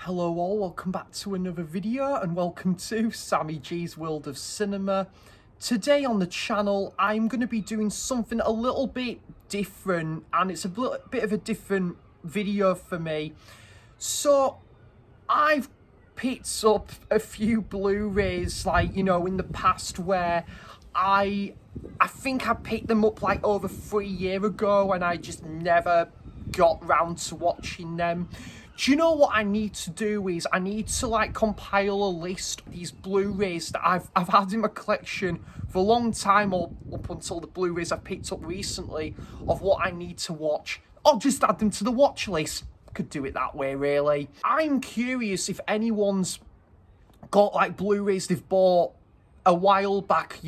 Hello all, welcome back to another video and welcome to Sammy G's World of Cinema. Today on the channel I'm going to be doing something a little bit different, and it's a bit of a different video for me. So I've picked up a few Blu-Rays in the past where I think I picked them up like over 3 years ago and I just never got round to watching them. Do you know what I need to do is I need to compile a list of these Blu-Rays that I've had in my collection for a long time, or up until the Blu-Rays I've picked up recently, of what I need to watch. I'll just add them to the watch list. Could do it that way, really. I'm curious if anyone's got Blu-Rays they've bought a while back,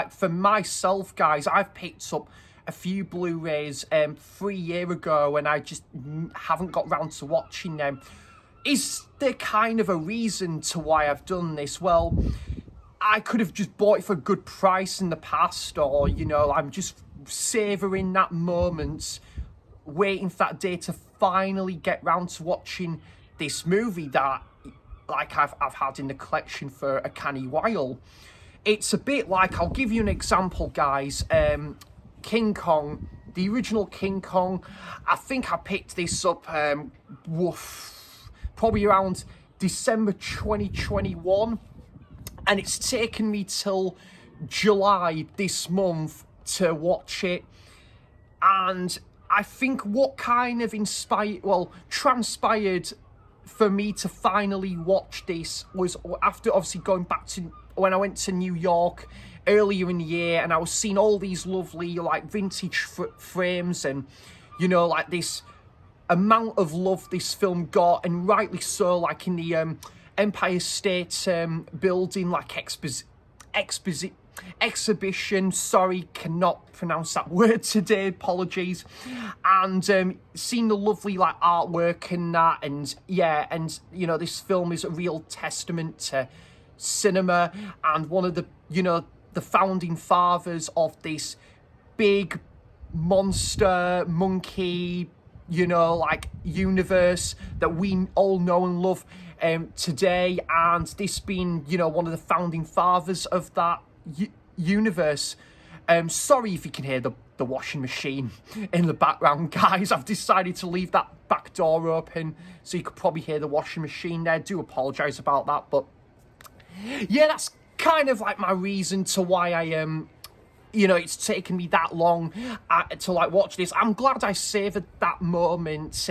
for myself, guys, I've picked up a few Blu-Rays 3 years ago and I just haven't got round to watching them. Is there kind of a reason to why I've done this? Well, I could have just bought it for a good price in the past, or, I'm just savouring that moment, waiting for that day to finally get round to watching this movie that, I've had in the collection for a canny while. It's a bit like, I'll give you an example, guys. King Kong, the original King Kong, I think I picked this up probably around December 2021, and it's taken me till July this month to watch it. And I think what kind of transpired for me to finally watch this was after obviously going back to when I went to New York earlier in the year, and I was seeing all these lovely vintage frames, and this amount of love this film got, and rightly so, in the Empire State building exhibition, sorry, cannot pronounce that word today, apologies. And seeing the lovely artwork and that, and yeah, and this film is a real testament to cinema, and one of the the founding fathers of this big monster monkey universe that we all know and love today, and this being one of the founding fathers of that universe. Sorry if you can hear the washing machine in the background, guys. I've decided to leave that back door open so you could probably hear the washing machine there. Do apologize about that, but yeah, that's kind of my reason to why I it's taken me that long to watch this. I'm glad I savoured that moment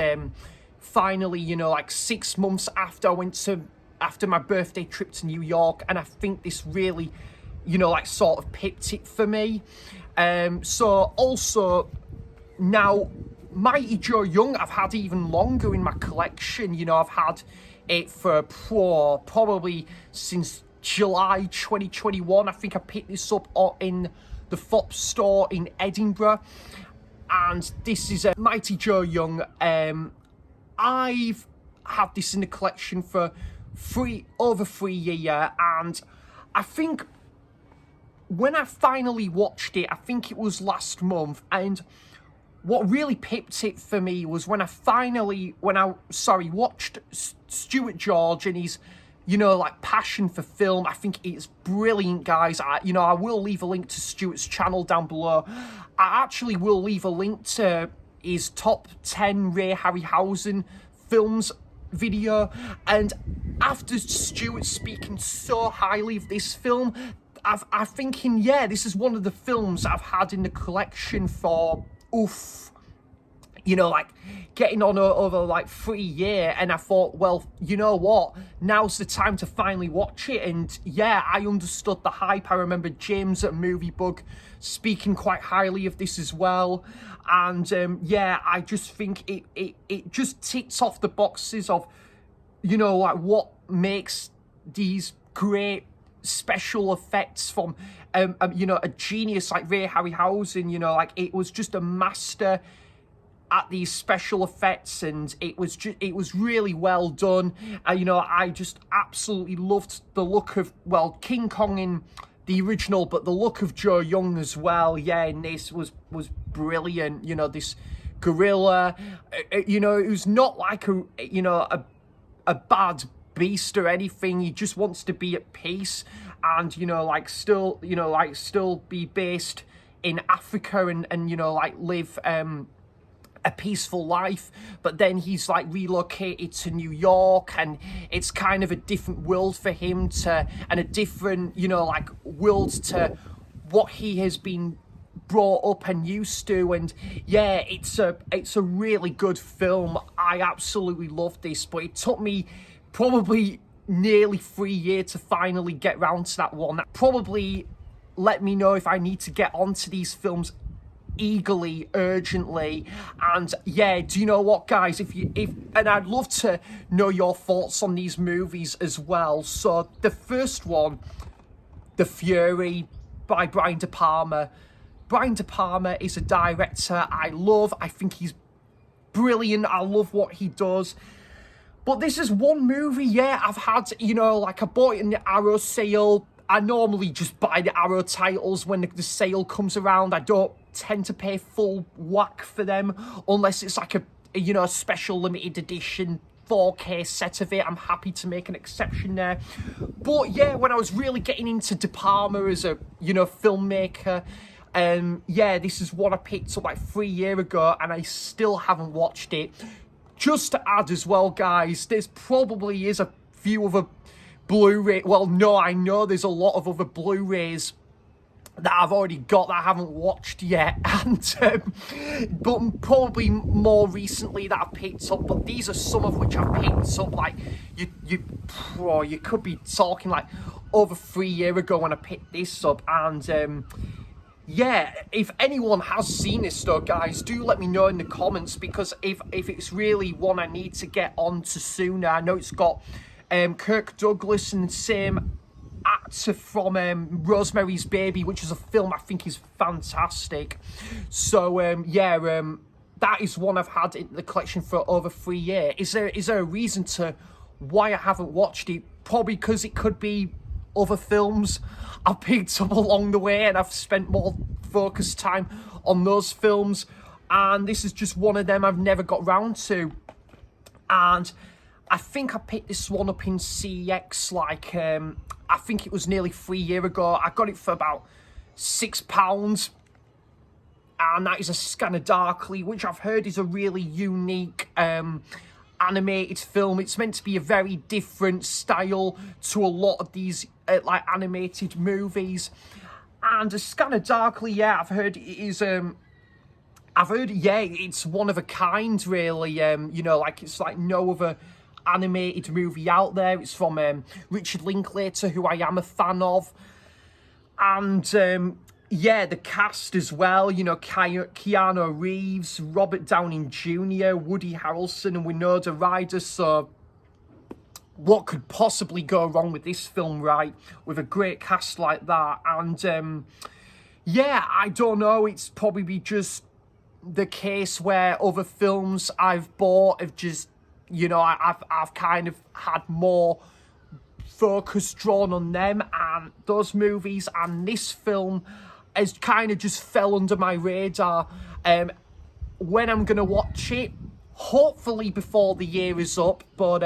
finally, 6 months after I went after my birthday trip to New York, and I think this really sort of picked it for me. So also now Mighty Joe Young I've had even longer in my collection. I've had it for probably since July 2021. I think I picked this up in the Fops store in Edinburgh, and this is a Mighty Joe Young. I've had this in the collection for over 3 years, and I think when I finally watched it, I think it was last month, and what really pipped it for me was when I watched Stuart George and his passion for film. I think it's brilliant, guys. I will leave a link to Stuart's channel down below. I actually will leave a link to his top 10 Ray Harryhausen films video. And after Stuart speaking so highly of this film, I'm thinking, yeah, this is one of the films I've had in the collection for, getting on over 3 years, and I thought, well, you know what, now's the time to finally watch it. And yeah, I understood the hype. I remember James at Movie Bug speaking quite highly of this as well, and yeah, I just think it just ticks off the boxes of what makes these great special effects from a genius like Ray Harryhausen. It was just a master at these special effects, and it was really well done. I just absolutely loved the look of King Kong in the original, but the look of Joe Young as well. Yeah, and this was brilliant. This gorilla, it was not like a a bad beast or anything. He just wants to be at peace and, you know, like still, you know, like still be based in Africa and you know, like live a peaceful life. But then he's like relocated to New York, and it's kind of a different world for him and a different, you know, like world to what he has been brought up and used to. And yeah, it's a really good film. I absolutely loved this, but it took me probably nearly 3 years to finally get round to that one. Probably let me know if I need to get onto these films eagerly, urgently. And yeah, do you know what, guys, and I'd love to know your thoughts on these movies as well. So the first one, The Fury by Brian De Palma. Brian De Palma is a director I love. I think he's brilliant. I love what he does. But this is one movie, yeah, I've had, you know, like I bought it in the Arrow sale. I normally just buy the Arrow titles when the sale comes around. I don't tend to pay full whack for them unless it's like a you know, a special limited edition 4K set of it. I'm happy to make an exception there. But yeah, when I was really getting into De Palma as a, you know, filmmaker, yeah, this is what I picked up like 3 years ago, and I still haven't watched it. Just to add as well, guys, there's probably is a few other Blu-ray, well, no, I know there's a lot of other Blu-rays that I've already got that I haven't watched yet, and but probably more recently that I've picked up. But these are some of which I've picked up. Like you could be talking like over 3 years ago when I picked this up, and yeah, if anyone has seen this though, guys, do let me know in the comments, because if it's really one I need to get on to sooner. I know it's got Kirk Douglas and the same actor from Rosemary's Baby, which is a film I think is fantastic. So yeah, that is one I've had in the collection for over 3 years. Is there a reason to why I haven't watched it? Probably because it could be other films I've picked up along the way, and I've spent more focused time on those films, and this is just one of them I've never got round to. And I think I picked this one up in CX, like, I think it was nearly 3 years ago. I got it for about £6, and that is A Scanner Darkly, which I've heard is a really unique animated film. It's meant to be a very different style to a lot of these like animated movies. And A Scanner Darkly, yeah, I've heard it is yeah, it's one of a kind, really. You know, like, it's like no other animated movie out there. It's from Richard Linklater, who I am a fan of. And yeah, the cast as well, you know, Keanu Reeves, Robert Downey Jr., Woody Harrelson, and Winona Ryder. So what could possibly go wrong with this film, right? With a great cast like that. And yeah, I don't know, it's probably just the case where other films I've bought have just, you know, I've kind of had more focus drawn on them and those movies, and this film has kind of just fell under my radar. When I'm gonna watch it, hopefully before the year is up, but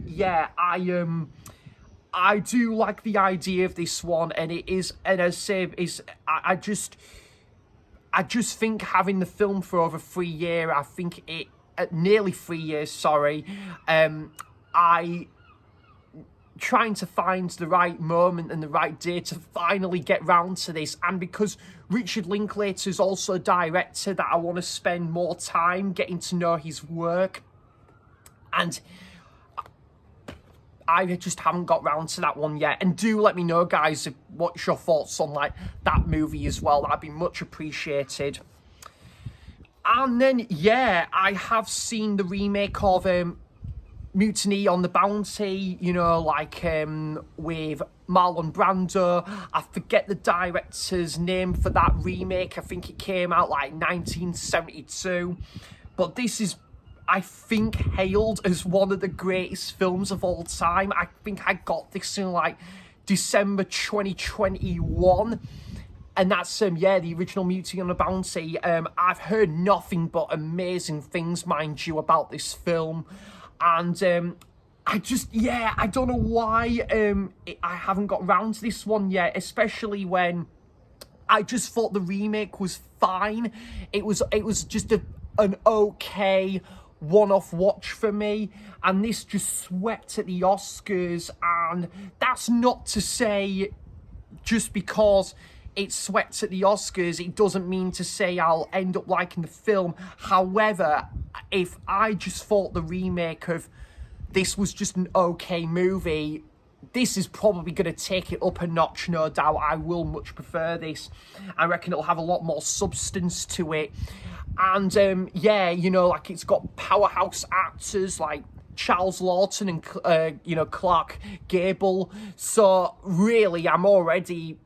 yeah, I do like the idea of this one, and it is, and as I say, is I just think having the film for over 3 years, I think it nearly 3 years, sorry, I trying to find the right moment and the right day to finally get round to this. And because Richard Linklater is also a director that I want to spend more time getting to know his work, and I just haven't got round to that one yet. And do let me know, guys, what's your thoughts on like that movie as well. That'd be much appreciated. And then yeah, I have seen the remake of Mutiny on the Bounty, you know, like with Marlon Brando. I forget the director's name for that remake. I think it came out like 1972. But this is, I think, hailed as one of the greatest films of all time. I think I got this in like December 2021. And that's, yeah, the original Mutiny on the Bounty. I've heard nothing but amazing things, mind you, about this film. And yeah, I don't know why I haven't got round to this one yet, especially when I just thought the remake was fine. It was just an okay one-off watch for me, and this just swept at the Oscars. And that's not to say just because it swept at the Oscars, it doesn't mean to say I'll end up liking the film. However, if I just thought the remake of this was just an okay movie, this is probably going to take it up a notch, no doubt. I will much prefer this. I reckon it'll have a lot more substance to it. And yeah, you know, like, it's got powerhouse actors like Charles Lawton and, you know, Clark Gable. So really, I'm already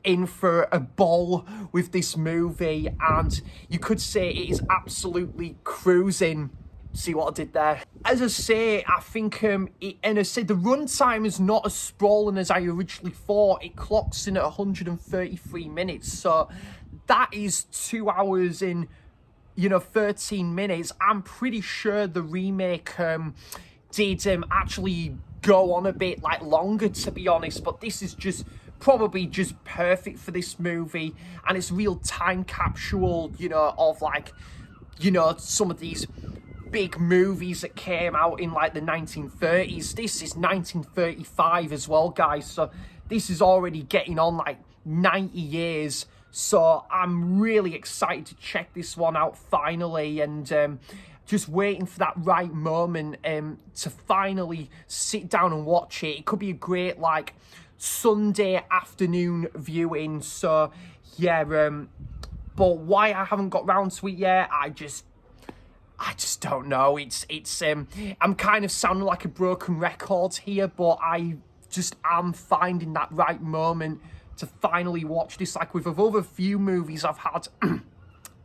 in for a ball with this movie, and you could say it is absolutely cruising. See what I did there? As I say, I think, and I said the runtime is not as sprawling as I originally thought. It clocks in at 133 minutes, so that is 2 hours in, you know, 13 minutes. I'm pretty sure the remake did actually go on a bit like longer, to be honest, but this is just probably just perfect for this movie, and it's real time capsule, you know, of, like, you know, some of these big movies that came out in like the 1930s. This is 1935 as well, guys, so this is already getting on like 90 years. So I'm really excited to check this one out finally, and just waiting for that right moment to finally sit down and watch it. It could be a great like Sunday afternoon viewing. So yeah, but why I haven't got round to it yet, I just don't know. It's I'm kind of sounding like a broken record here, but I just am finding that right moment to finally watch this. Like with other few movies I've had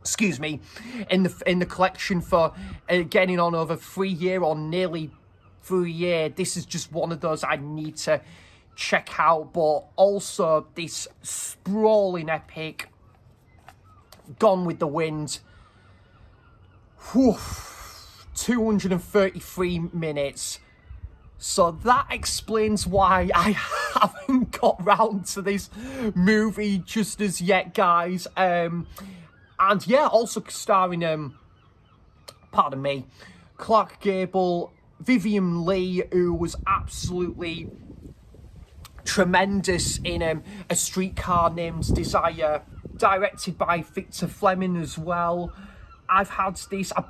excuse me, in the collection for getting on over 3 years or nearly 3 years, this is just one of those I need to check out. But also this sprawling epic, Gone with the Wind. Whew, 233 minutes. So that explains why I haven't got round to this movie just as yet, guys. And yeah, also starring, pardon me, Clark Gable, Vivian Leigh, who was absolutely tremendous in A Streetcar Named Desire, directed by Victor Fleming as well. I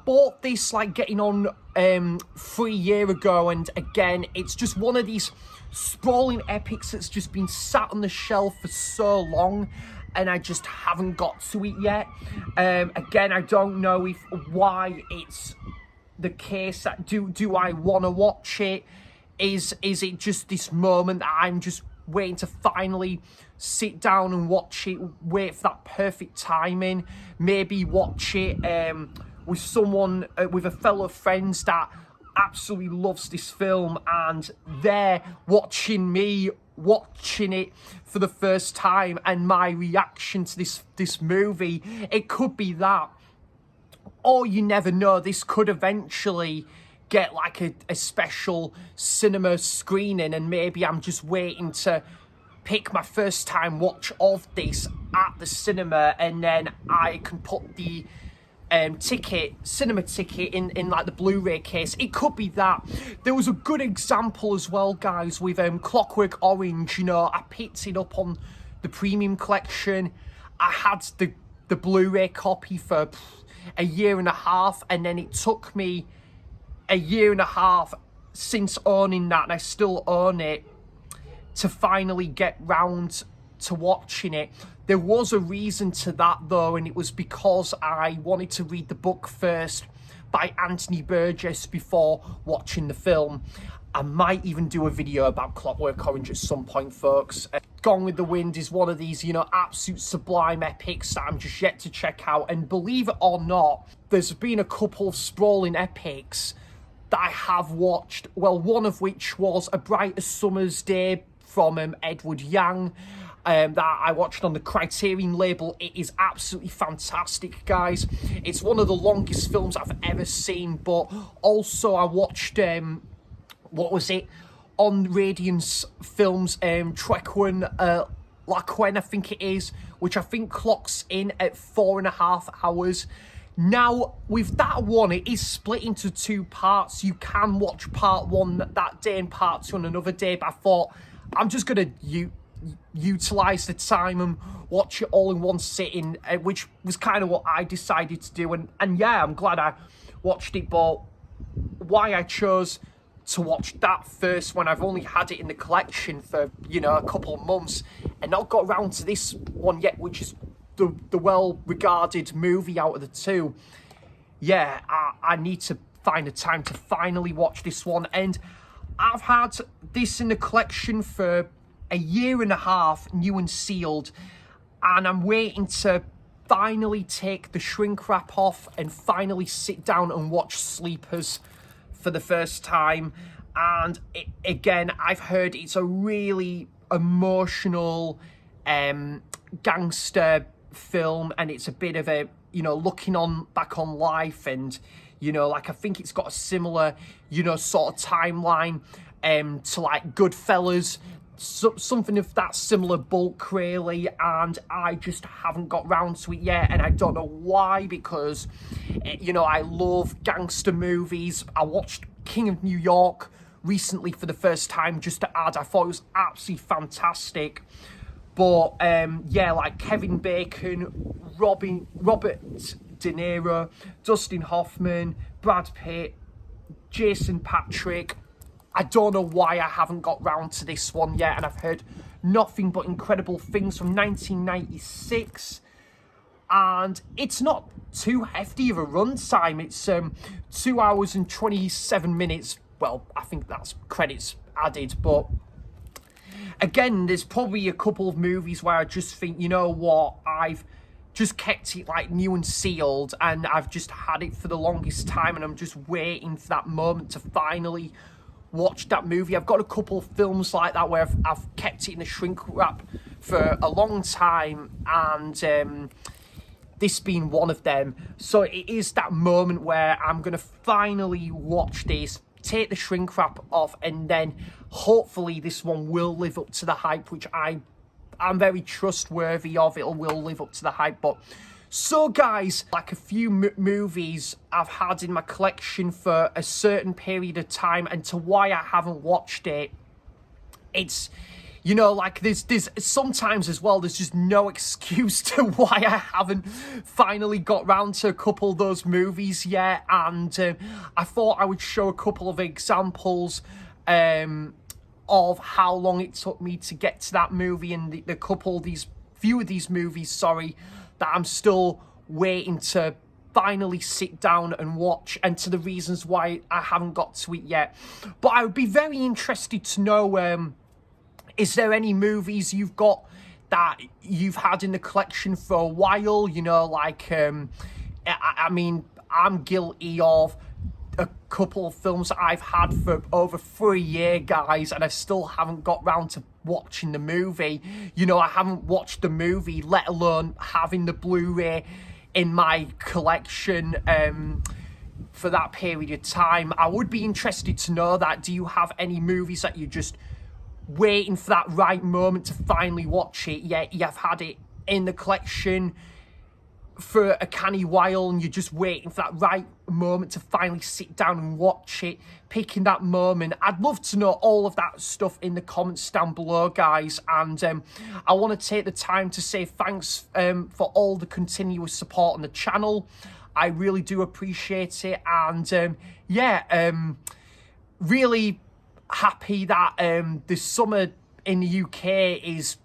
bought this like getting on 3 years ago, and again, it's just one of these sprawling epics that's just been sat on the shelf for so long, and I just haven't got to it yet. Again, I don't know why it's the case that do I want to watch it? Is it just this moment that I'm just waiting to finally sit down and watch it, wait for that perfect timing, maybe watch it with someone, with a fellow friends that absolutely loves this film, and they're watching me watching it for the first time, and my reaction to this movie. It could be that, or you never know, this could eventually get like a special cinema screening, and maybe I'm just waiting to pick my first time watch of this at the cinema, and then I can put the cinema ticket in like the Blu-ray case. It could be that. There was a good example as well, guys, with Clockwork Orange. You know, I picked it up on the premium collection. I had the Blu-ray copy for a year and a half, and then it took me a year and a half since owning that, and I still own it, to finally get round to watching it. There was a reason to that though, and it was because I wanted to read the book first by Anthony Burgess before watching the film. I might even do a video about Clockwork Orange at some point, folks. Gone with the Wind is one of these, you know, absolute sublime epics that I'm just yet to check out. And believe it or not, there's been a couple of sprawling epics that I have watched. Well, one of which was A Brighter Summer's Day from Edward Yang, that I watched on the Criterion label. It is absolutely fantastic, guys. It's one of the longest films I've ever seen, but also I watched what was it, on Radiance Films, Trequan Laquen, I think it is, which I think clocks in at 4.5 hours. Now, with that one, it is split into 2 parts. You can watch part 1 that day and part 2 on another day, but I thought I'm just going to utilise the time and watch it all in one sitting, which was kind of what I decided to do. And yeah, I'm glad I watched it, but why I chose to watch that first when I've only had it in the collection for, you know, a couple of months and not got around to this one yet, which is the well-regarded movie out of the 2. Yeah, I need to find a time to finally watch this one. And I've had this in the collection for a 1.5 years, new and sealed, and I'm waiting to finally take the shrink wrap off and finally sit down and watch Sleepers for the first time. And again, I've heard it's a really emotional gangster film, and it's a bit of a, you know, looking back on life, and, you know, like, I think it's got a similar, you know, sort of timeline to like Goodfellas, something of that similar bulk, really. And I just haven't got round to it yet, and I don't know why, because, you know, I love gangster movies. I watched King of New York recently for the first time, just to add. I thought it was absolutely fantastic. But yeah, like Kevin Bacon, Robert De Niro, Dustin Hoffman, Brad Pitt, Jason Patric. I don't know why I haven't got round to this one yet, and I've heard nothing but incredible things from 1996. And it's not too hefty of a runtime. It's 2 hours and 27 minutes. Well, I think that's credits added, but again, there's probably a couple of movies where I just think, you know what, I've just kept it like new and sealed, and I've just had it for the longest time, and I'm just waiting for that moment to finally watch that movie. I've got a couple of films like that where I've kept it in a shrink wrap for a long time, and this being one of them. So it is that moment where I'm going to finally watch this, take the shrink wrap off, and then hopefully this one will live up to the hype, which I'm very trustworthy of. It will live up to the hype. But so guys, like a few movies I've had in my collection for a certain period of time, and to why I haven't watched it, it's, you know, like there's sometimes as well, there's just no excuse to why I haven't finally got round to a couple of those movies yet. And I thought I would show a couple of examples of how long it took me to get to that movie, and few of these movies, sorry, that I'm still waiting to finally sit down and watch, and to the reasons why I haven't got to it yet. But I would be very interested to know, is there any movies you've got that you've had in the collection for a while? You know, like, I mean, I'm guilty of a couple of films that I've had for over 3 years, guys, and I still haven't got round to watching the movie. You know, I haven't watched the movie, let alone having the Blu-ray in my collection for that period of time. I would be interested to know that. Do you have any movies that you're just waiting for that right moment to finally watch it? Yeah, you've had it in the collection for a canny while, and you're just waiting for that right moment to finally sit down and watch it, picking that moment. I'd love to know all of that stuff in the comments down below, guys. And I want to take the time to say thanks for all the continuous support on the channel. I really do appreciate it. And yeah, really happy that the summer in the UK is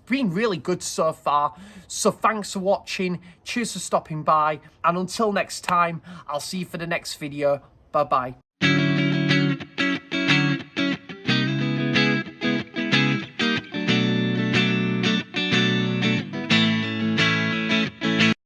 been really good so far. So thanks for watching, cheers for stopping by, and until next time, I'll see you for the next video. Bye bye.